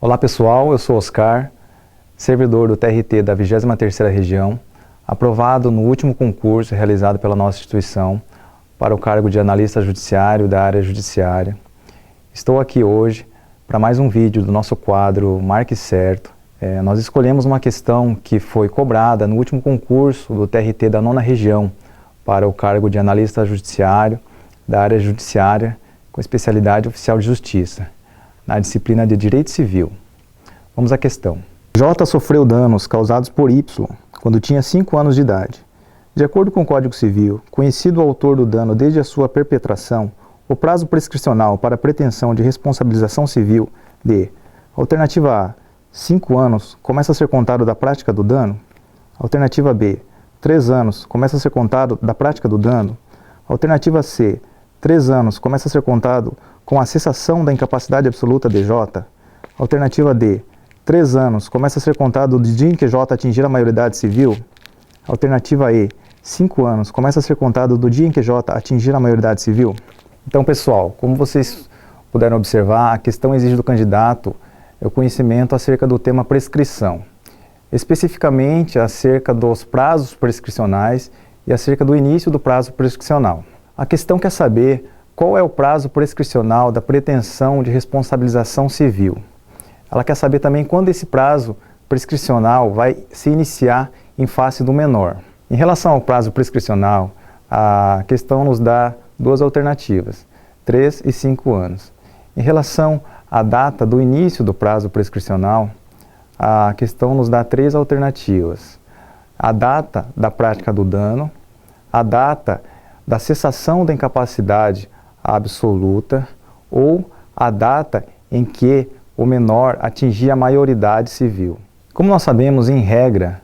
Olá pessoal, eu sou Oscar, servidor do TRT da 23ª Região, aprovado no último concurso realizado pela nossa instituição para o cargo de analista judiciário da área judiciária. Estou aqui hoje para mais um vídeo do nosso quadro Marque Certo. Nós escolhemos uma questão que foi cobrada no último concurso do TRT da 9ª Região para o cargo de analista judiciário da área judiciária com especialidade oficial de justiça, na disciplina de Direito Civil. Vamos à questão. J sofreu danos causados por Y quando tinha 5 anos de idade. De acordo com o Código Civil, conhecido o autor do dano desde a sua perpetração, o prazo prescricional para pretensão de responsabilização civil de alternativa A, 5 anos, começa a ser contado da prática do dano. Alternativa B, 3 anos, começa a ser contado da prática do dano. Alternativa C, 3 anos, começa a ser contado com a cessação da incapacidade absoluta de J. Alternativa D, 3 anos, começa a ser contado do dia em que J atingir a maioridade civil. Alternativa E, 5 anos, começa a ser contado do dia em que J atingir a maioridade civil. Então, pessoal, como vocês puderam observar, a questão exige do candidato o conhecimento acerca do tema prescrição, especificamente acerca dos prazos prescricionais e acerca do início do prazo prescricional. A questão quer saber qual é o prazo prescricional da pretensão de responsabilização civil. Ela quer saber também quando esse prazo prescricional vai se iniciar em face do menor. Em relação ao prazo prescricional, a questão nos dá duas alternativas, 3 e 5 anos. Em relação à data do início do prazo prescricional, a questão nos dá 3 alternativas. A data da prática do dano, a data da cessação da incapacidade absoluta ou a data em que o menor atingir a maioridade civil. Como nós sabemos, em regra,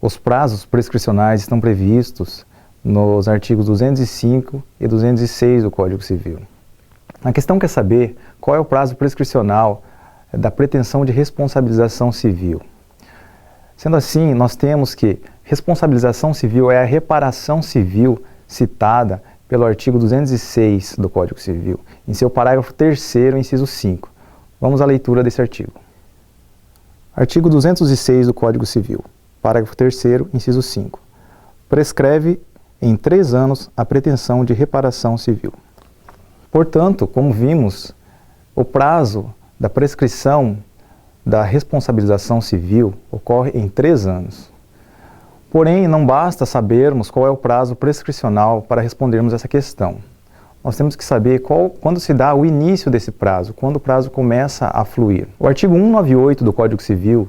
os prazos prescricionais estão previstos nos artigos 205 e 206 do Código Civil. A questão quer saber qual é o prazo prescricional da pretensão de responsabilização civil. Sendo assim, nós temos que responsabilização civil é a reparação civil citada pelo artigo 206 do Código Civil, em seu parágrafo 3º, inciso 5. Vamos à leitura desse artigo. Artigo 206 do Código Civil, parágrafo 3º, inciso 5. Prescreve em 3 anos a pretensão de reparação civil. Portanto, como vimos, o prazo da prescrição da responsabilização civil ocorre em 3 anos. Porém, não basta sabermos qual é o prazo prescricional para respondermos essa questão. Nós temos que saber quando se dá o início desse prazo, quando o prazo começa a fluir. O artigo 198 do Código Civil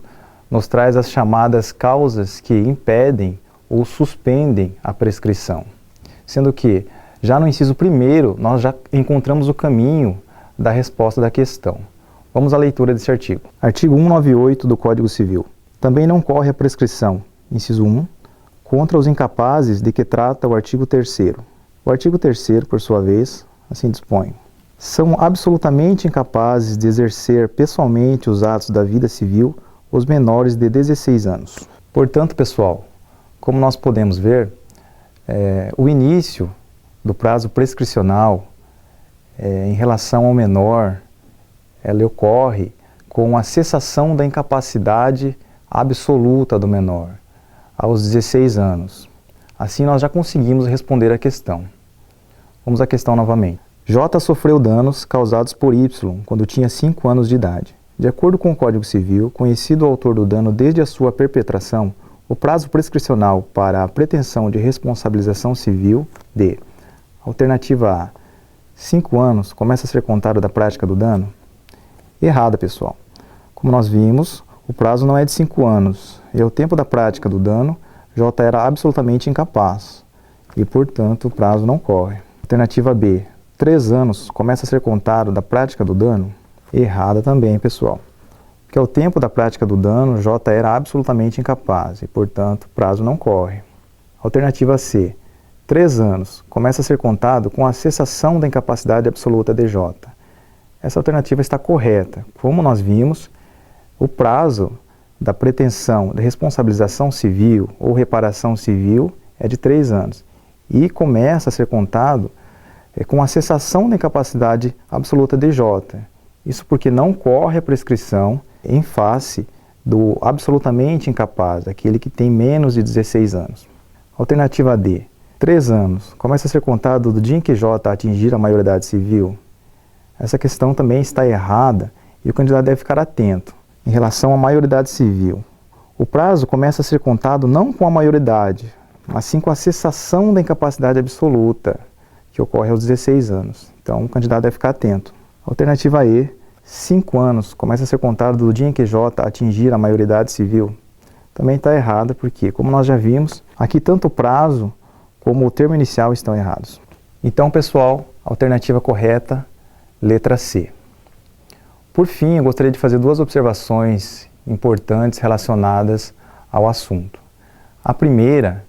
nos traz as chamadas causas que impedem ou suspendem a prescrição, sendo que já no inciso 1º nós já encontramos o caminho da resposta da questão. Vamos à leitura desse artigo. Artigo 198 do Código Civil. Também não corre a prescrição, inciso 1, contra os incapazes de que trata o artigo 3º. O artigo 3º, por sua vez, assim dispõe: são absolutamente incapazes de exercer pessoalmente os atos da vida civil os menores de 16 anos. Portanto, pessoal, como nós podemos ver, o início do prazo prescricional em relação ao menor, ela ocorre com a cessação da incapacidade absoluta do menor, aos 16 anos. Assim, nós já conseguimos responder a questão. Vamos à questão novamente. J sofreu danos causados por Y quando tinha 5 anos de idade. De acordo com o Código Civil, conhecido o autor do dano desde a sua perpetração, o prazo prescricional para a pretensão de responsabilização civil de alternativa A, 5 anos, começa a ser contado da prática do dano? Errada, pessoal. Como nós vimos, o prazo não é de 5 anos, e ao tempo da prática do dano, J era absolutamente incapaz, e portanto o prazo não corre. Alternativa B, 3 anos, começa a ser contado da prática do dano? Errada também, pessoal. Porque ao tempo da prática do dano, J era absolutamente incapaz, e portanto o prazo não corre. Alternativa C, 3 anos, começa a ser contado com a cessação da incapacidade absoluta de J. Essa alternativa está correta. Como nós vimos, o prazo da pretensão de responsabilização civil ou reparação civil é de 3 anos. E começa a ser contado com a cessação da incapacidade absoluta de J. Isso porque não corre a prescrição em face do absolutamente incapaz, aquele que tem menos de 16 anos. Alternativa D, 3 anos, começa a ser contado do dia em que J atingir a maioridade civil. Essa questão também está errada e o candidato deve ficar atento. Em relação à maioridade civil, o prazo começa a ser contado não com a maioridade, mas sim com a cessação da incapacidade absoluta, que ocorre aos 16 anos. Então, o candidato deve ficar atento. Alternativa E, 5 anos, começa a ser contado do dia em que J atingir a maioridade civil. Também está errada, porque, como nós já vimos, aqui tanto o prazo como o termo inicial estão errados. Então, pessoal, alternativa correta, letra C. Por fim, eu gostaria de fazer 2 observações importantes relacionadas ao assunto. A primeira,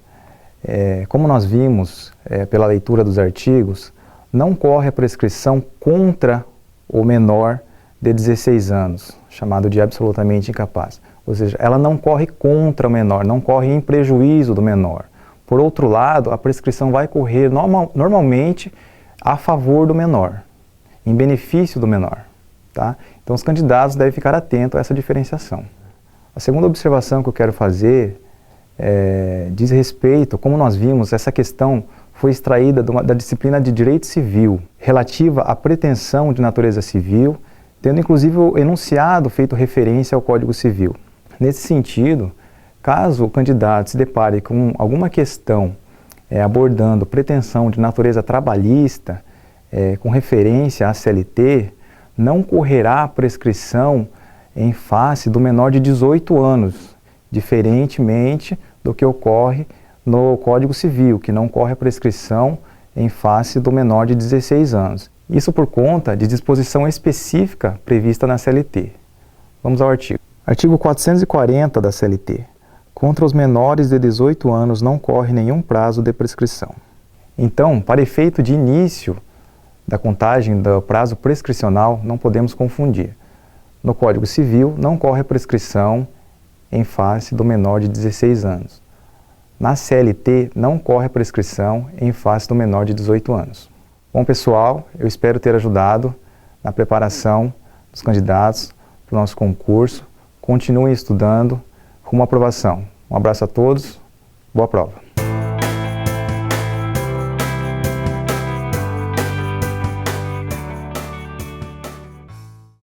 como nós vimos pela leitura dos artigos, não corre a prescrição contra o menor de 16 anos, chamado de absolutamente incapaz. Ou seja, ela não corre contra o menor, não corre em prejuízo do menor. Por outro lado, a prescrição vai correr normalmente a favor do menor, em benefício do menor. Tá? Então, os candidatos devem ficar atentos a essa diferenciação. A segunda observação que eu quero fazer diz respeito, como nós vimos, essa questão foi extraída da disciplina de Direito Civil, relativa à pretensão de natureza civil, tendo inclusive o enunciado feito referência ao Código Civil. Nesse sentido, caso o candidato se depare com alguma questão abordando pretensão de natureza trabalhista, com referência à CLT, não correrá prescrição em face do menor de 18 anos, diferentemente do que ocorre no Código Civil, que não corre a prescrição em face do menor de 16 anos. Isso por conta de disposição específica prevista na CLT. Vamos ao artigo. Artigo 440 da CLT. Contra os menores de 18 anos não corre nenhum prazo de prescrição. Então, para efeito de início da contagem do prazo prescricional, não podemos confundir. No Código Civil, não corre a prescrição em face do menor de 16 anos. Na CLT, não corre a prescrição em face do menor de 18 anos. Bom, pessoal, eu espero ter ajudado na preparação dos candidatos para o nosso concurso. Continuem estudando rumo à aprovação. Um abraço a todos, boa prova.